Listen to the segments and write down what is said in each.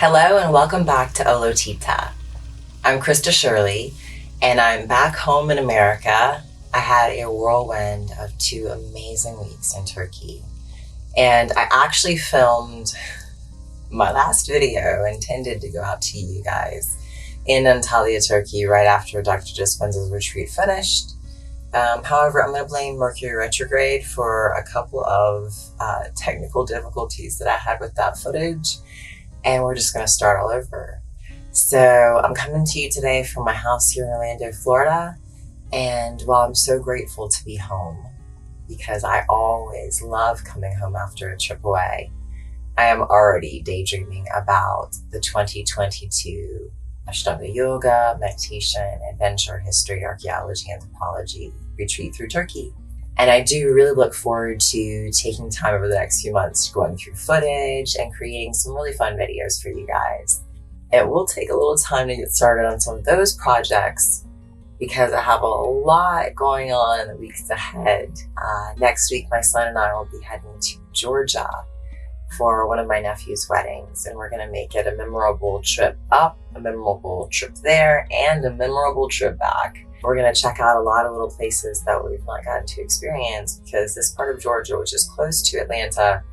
Hello and welcome back to Olotita. I'm Krista Shirley and I'm back home in America. I had a whirlwind of 2 amazing weeks in Turkey, and I actually filmed my last video intended to go out to you guys in Antalya, Turkey right after Dr. Dispenza's retreat finished. However, I'm going to blame Mercury Retrograde for a couple of technical difficulties that I had with that footage, and we're just going to start all over. So I'm coming to you today from my house here in Orlando, Florida, and while I'm so grateful to be home, because I always love coming home after a trip away, I am already daydreaming about the 2022 Ashtanga Yoga, Meditation, Adventure, History, Archaeology, Anthropology retreat through Turkey. And I do really look forward to taking time over the next few months going through footage and creating some really fun videos for you guys. It will take a little time to get started on some of those projects because I have a lot going on in the weeks ahead. Next week, my son and I will be heading to Georgia for one of my nephew's weddings, and we're going to make it a memorable trip up, a memorable trip there, and a memorable trip back. We're going to check out a lot of little places that we've not gotten to experience because this part of Georgia, which is close to Atlanta,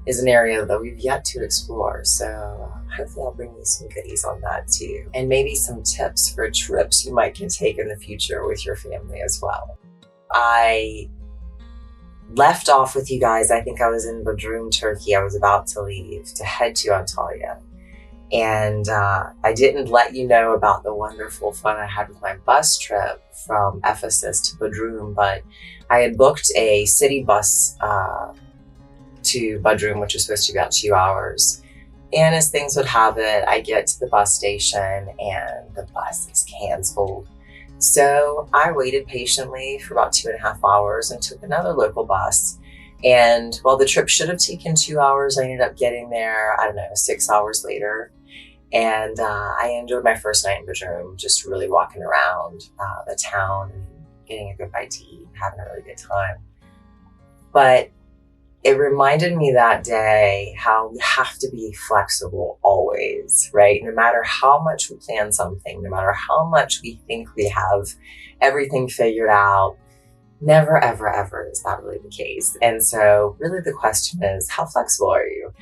is an area that we've yet to explore. So hopefully I'll bring you some goodies on that too, and maybe some tips for trips you might can take in the future with your family as well. I left off with you guys, I think I was in Bodrum, Turkey. I was about to leave to head to Antalya. And I didn't let you know about the wonderful fun I had with my bus trip from Ephesus to Bodrum, but I had booked a city bus to Bodrum, which was supposed to be about 2 hours. And as things would have it, I get to the bus station and the bus is canceled. So I waited patiently for about 2.5 hours and took another local bus. And while the trip should have taken 2 hours, I ended up getting there, 6 hours later. And I enjoyed my first night in Bodrum, just really walking around the town and getting a good bite to eat and having a really good time. But it reminded me that day how we have to be flexible always, right? No matter how much we plan something, no matter how much we think we have everything figured out, never, ever, ever is that really the case. And so really the question is, how flexible are you?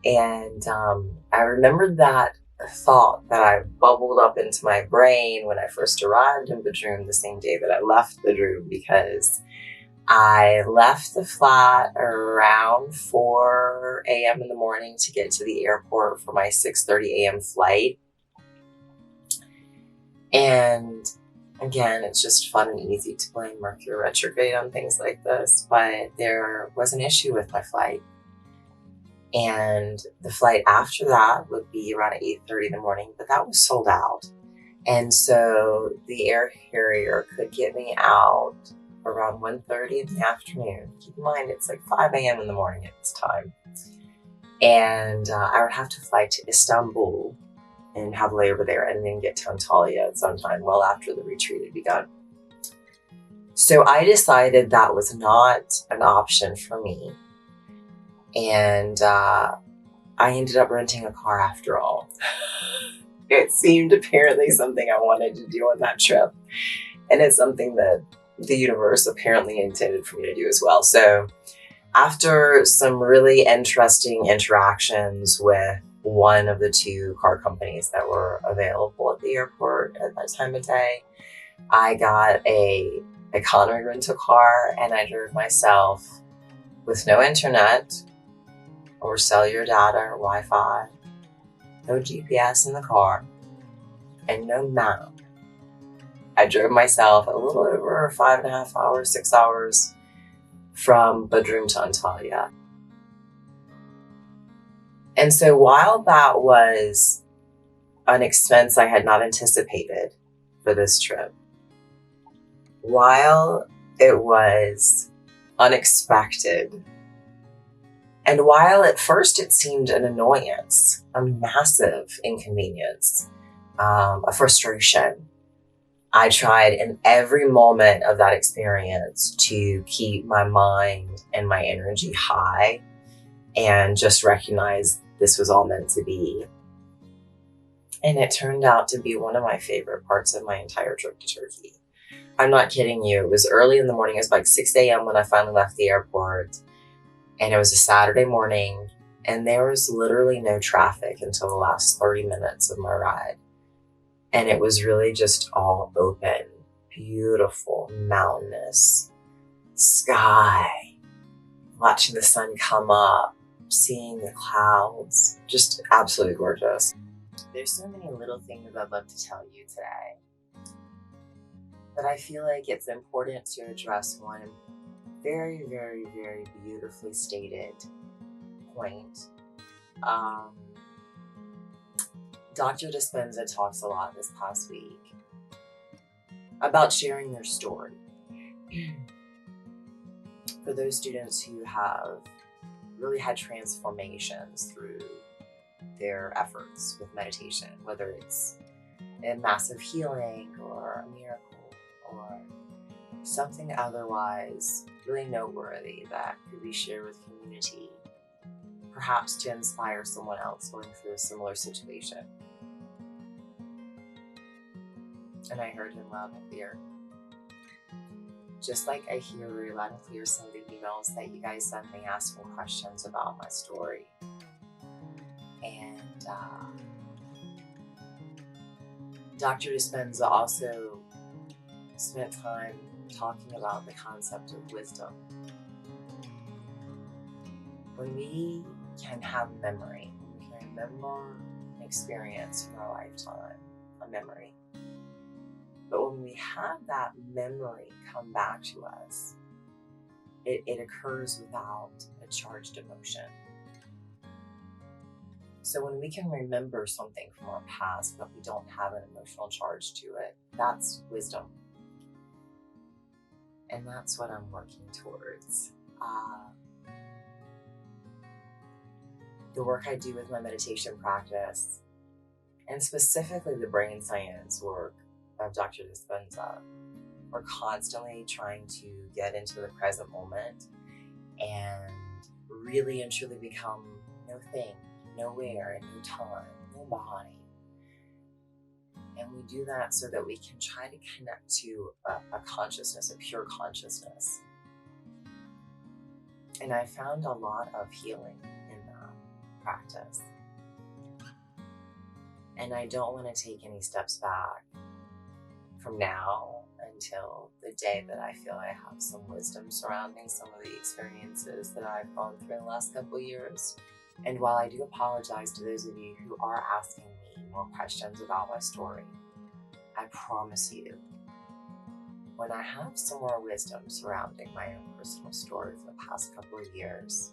And I remembered that thought that I bubbled up into my brain when I first arrived in Bodrum the same day that I left Bodrum, because I left the flat around 4 a.m. in the morning to get to the airport for my 6:30 a.m. flight. And again, it's just fun and easy to blame Mercury Retrograde on things like this, but there was an issue with my flight. And the flight after that would be around 8:30 in the morning, but that was sold out. And so the air carrier could get me out around 1:30 in the afternoon. Keep in mind, it's like 5 a.m. in the morning at this time. And I would have to fly to Istanbul and have a layover there and then get to Antalya sometime well after the retreat had begun. So I decided that was not an option for me. And I ended up renting a car after all. It seemed apparently something I wanted to do on that trip. And it's something that the universe apparently intended for me to do as well. So after some really interesting interactions with one of the 2 car companies that were available at the airport at that time of day, I got a economy rental car and I drove myself with no internet or cellular data or Wi-Fi, no GPS in the car, and no map. I drove myself a little over 5.5 hours, 6 hours from Bodrum to Antalya. And so while that was an expense I had not anticipated for this trip, while it was unexpected, and while at first it seemed an annoyance, a massive inconvenience, a frustration, I tried in every moment of that experience to keep my mind and my energy high and just recognize this was all meant to be. And it turned out to be one of my favorite parts of my entire trip to Turkey. I'm not kidding you. It was early in the morning. It was like 6 a.m. when I finally left the airport. And it was a Saturday morning. And there was literally no traffic until the last 30 minutes of my ride. And it was really just all open, beautiful, mountainous sky, watching the sun come up, seeing the clouds, just absolutely gorgeous. There's so many little things I'd love to tell you today, but I feel like it's important to address one very, very, very beautifully stated point. Dr. Dispenza talks a lot this past week about sharing their story. For those students who have really had transformations through their efforts with meditation, whether it's a massive healing or a miracle or something otherwise really noteworthy that could be shared with community, perhaps to inspire someone else going through a similar situation. And I heard him loud and clear. Just like I hear very loud and clear some of the emails that you guys send me asking questions about my story. And Dr. Dispenza also spent time talking about the concept of wisdom. When we can have memory, we can remember an experience from our lifetime, a memory. But when we have that memory come back to us, it occurs without a charged emotion. So when we can remember something from our past, but we don't have an emotional charge to it, that's wisdom. And that's what I'm working towards. The work I do with my meditation practice, and specifically the brain science work of Dr. Dispenza, we're constantly trying to get into the present moment and really and truly become no thing, nowhere, no time, no body. And we do that so that we can try to connect to a consciousness, a pure consciousness. And I found a lot of healing in that practice. And I don't want to take any steps back from now until the day that I feel I have some wisdom surrounding some of the experiences that I've gone through in the last couple of years. And while I do apologize to those of you who are asking me more questions about my story, I promise you, when I have some more wisdom surrounding my own personal story for the past couple of years,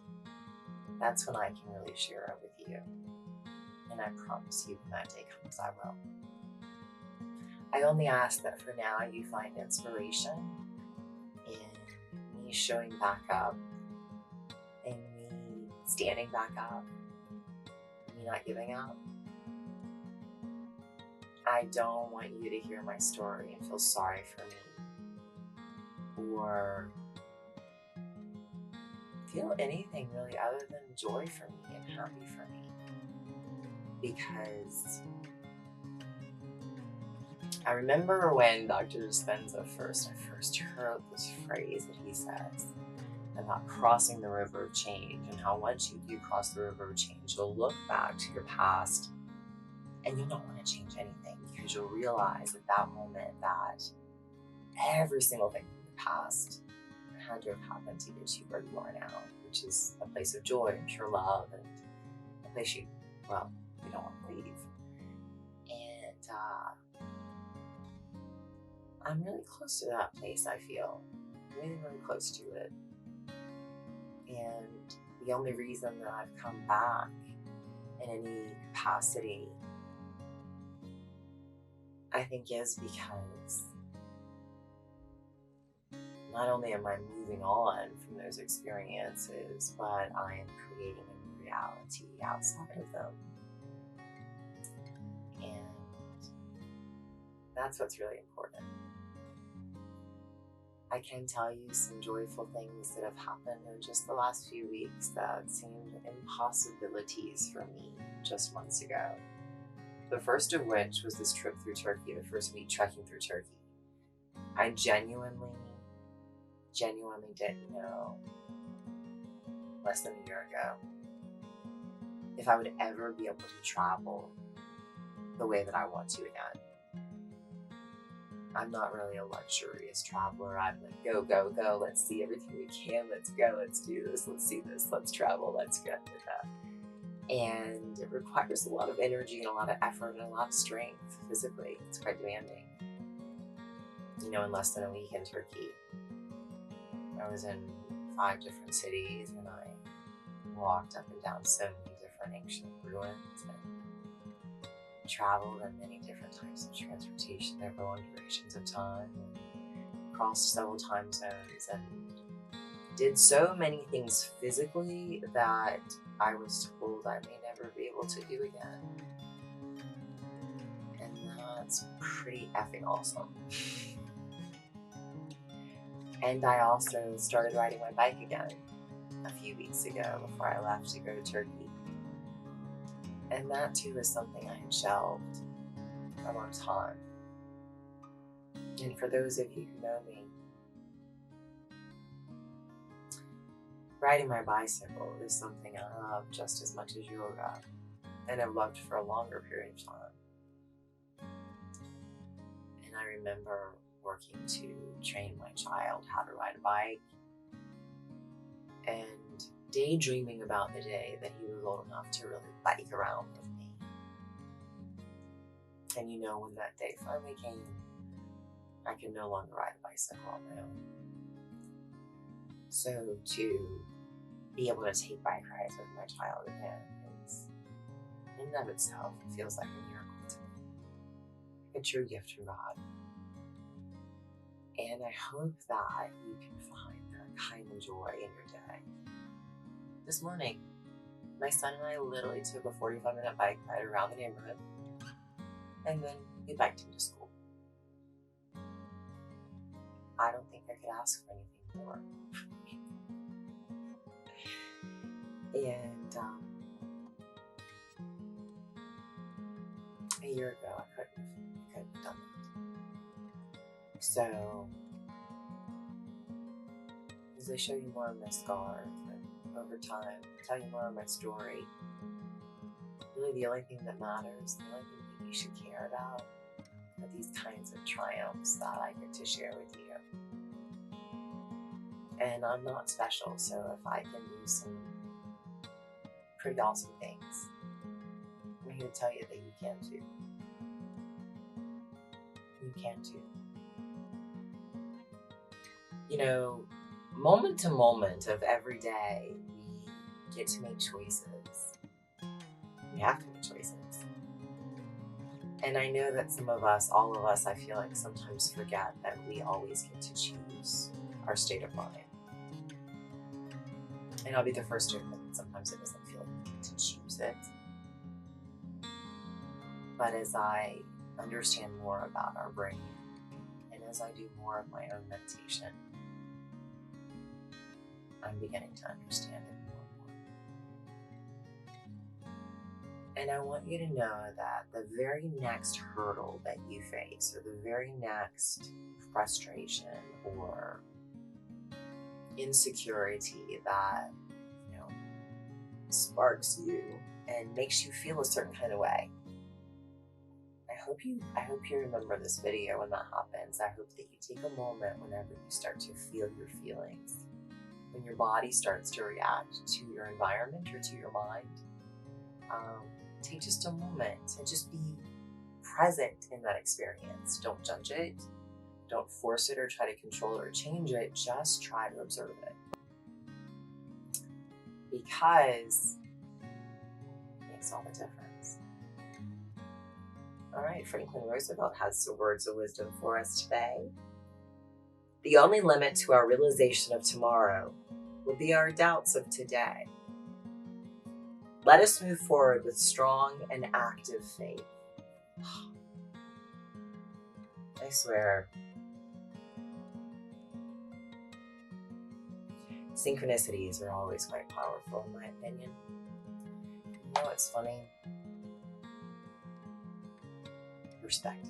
that's when I can really share it with you. And I promise you when that day comes, I will. I only ask that for now you find inspiration in me showing back up, in me standing back up, me not giving up. I don't want you to hear my story and feel sorry for me or feel anything really other than joy for me and happy for me, because I remember when Dr. Dispenza I first heard this phrase that he says about crossing the river of change, and how once you do cross the river of change, you'll look back to your past and you'll not want to change anything, because you'll realize at that moment that every single thing from the past had to have happened to get you where you are now, which is a place of joy and pure love, and a place you don't want to leave. And I'm really close to that place, I feel. Really, really close to it. And the only reason that I've come back in any capacity, I think, is because not only am I moving on from those experiences, but I am creating a new reality outside of them. And that's what's really important. I can tell you some joyful things that have happened in just the last few weeks that seemed impossibilities for me just months ago. The first of which was this trip through Turkey, the first week trekking through Turkey. I genuinely didn't know less than a year ago if I would ever be able to travel the way that I want to again. I'm not really a luxurious traveler. I'm like, go, go, go. Let's see everything we can. Let's go. Let's do this. Let's see this. Let's travel. Let's go. And it requires a lot of energy and a lot of effort and a lot of strength physically. It's quite demanding. You know, in less than a week in Turkey, I was in 5 different cities and I walked up and down so many different ancient ruins and traveled in many different types of transportation over long durations of time and crossed several time zones and did so many things physically that I was told I may never be able to do again. And that's pretty effing awesome. And I also started riding my bike again a few weeks ago before I left to go to Turkey. And that too is something I had shelved for a long time. And for those of you who know me, riding my bicycle is something I love just as much as yoga, and I've loved for a longer period of time. And I remember working to train my child how to ride a bike and daydreaming about the day that he was old enough to really bike around with me. And you know, when that day finally came, I could no longer ride a bicycle on my own. So to be able to take bike rides with my child again is, in and of itself, it feels like a miracle to me. A true gift from God. And I hope that you can find that kind of joy in your day. This morning, my son and I literally took a 45-minute bike ride around the neighborhood, and then we biked him to school. I don't think I could ask for anything more. And a year ago, I couldn't have done that. So, as I show you more of my scars and over time, tell you more of my story, really the only thing that matters, the only thing that you should care about are these kinds of triumphs that I get to share with you. And I'm not special, so if I can do some pretty awesome things, I'm here to tell you that you can too. You can too. You know, moment to moment of every day, we get to make choices. We have to make choices. And I know that some of us, all of us, I feel like sometimes forget that we always get to choose our state of mind. And I'll be the first to admit that sometimes it doesn't feel like we get to choose it. But as I understand more about our brain, and as I do more of my own meditation, I'm beginning to understand it more and more. And I want you to know that the very next hurdle that you face, or the very next frustration or insecurity that, you know, sparks you and makes you feel a certain kind of way, I hope you remember this video when that happens. I hope that you take a moment whenever you start to feel your feelings, when your body starts to react to your environment or to your mind. Take just a moment and just be present in that experience. Don't judge it. Don't force it or try to control it or change it. Just try to observe it. Because it makes all the difference. All right, Franklin Roosevelt has some words of wisdom for us today. The only limit to our realization of tomorrow will be our doubts of today. Let us move forward with strong and active faith. I swear, synchronicities are always quite powerful in my opinion. You know what's funny? perspective,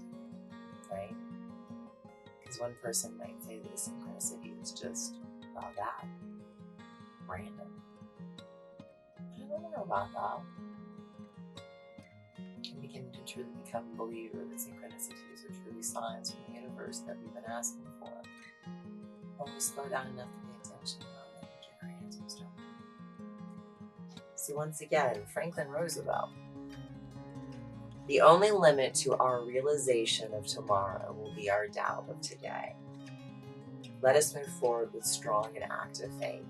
right? Because one person might say that the synchronicity is just about that, random. I don't know about that. I'm beginning to truly become a believer that synchronicities are truly signs from the universe that we've been asking for. When we slow down enough to pay attention, then we get our answers, don't we? So once again, Franklin Roosevelt. The only limit to our realization of tomorrow will be our doubt of today. Let us move forward with strong and active faith.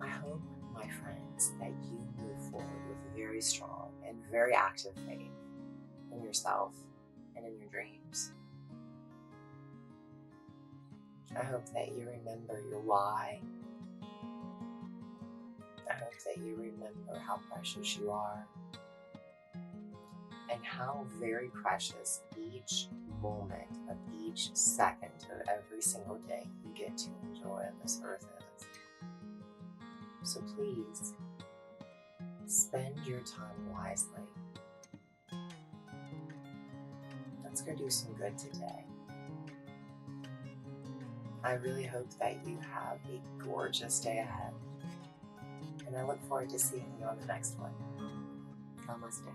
I hope, my friends, that you move forward with very strong and very active faith in yourself and in your dreams. I hope that you remember your why. I hope that you remember how precious you are and how very precious each moment of each second of every single day you get to enjoy on this earth is. So please, spend your time wisely. Let's go do some good today. I really hope that you have a gorgeous day ahead. And I look forward to seeing you on the next one. Namaste.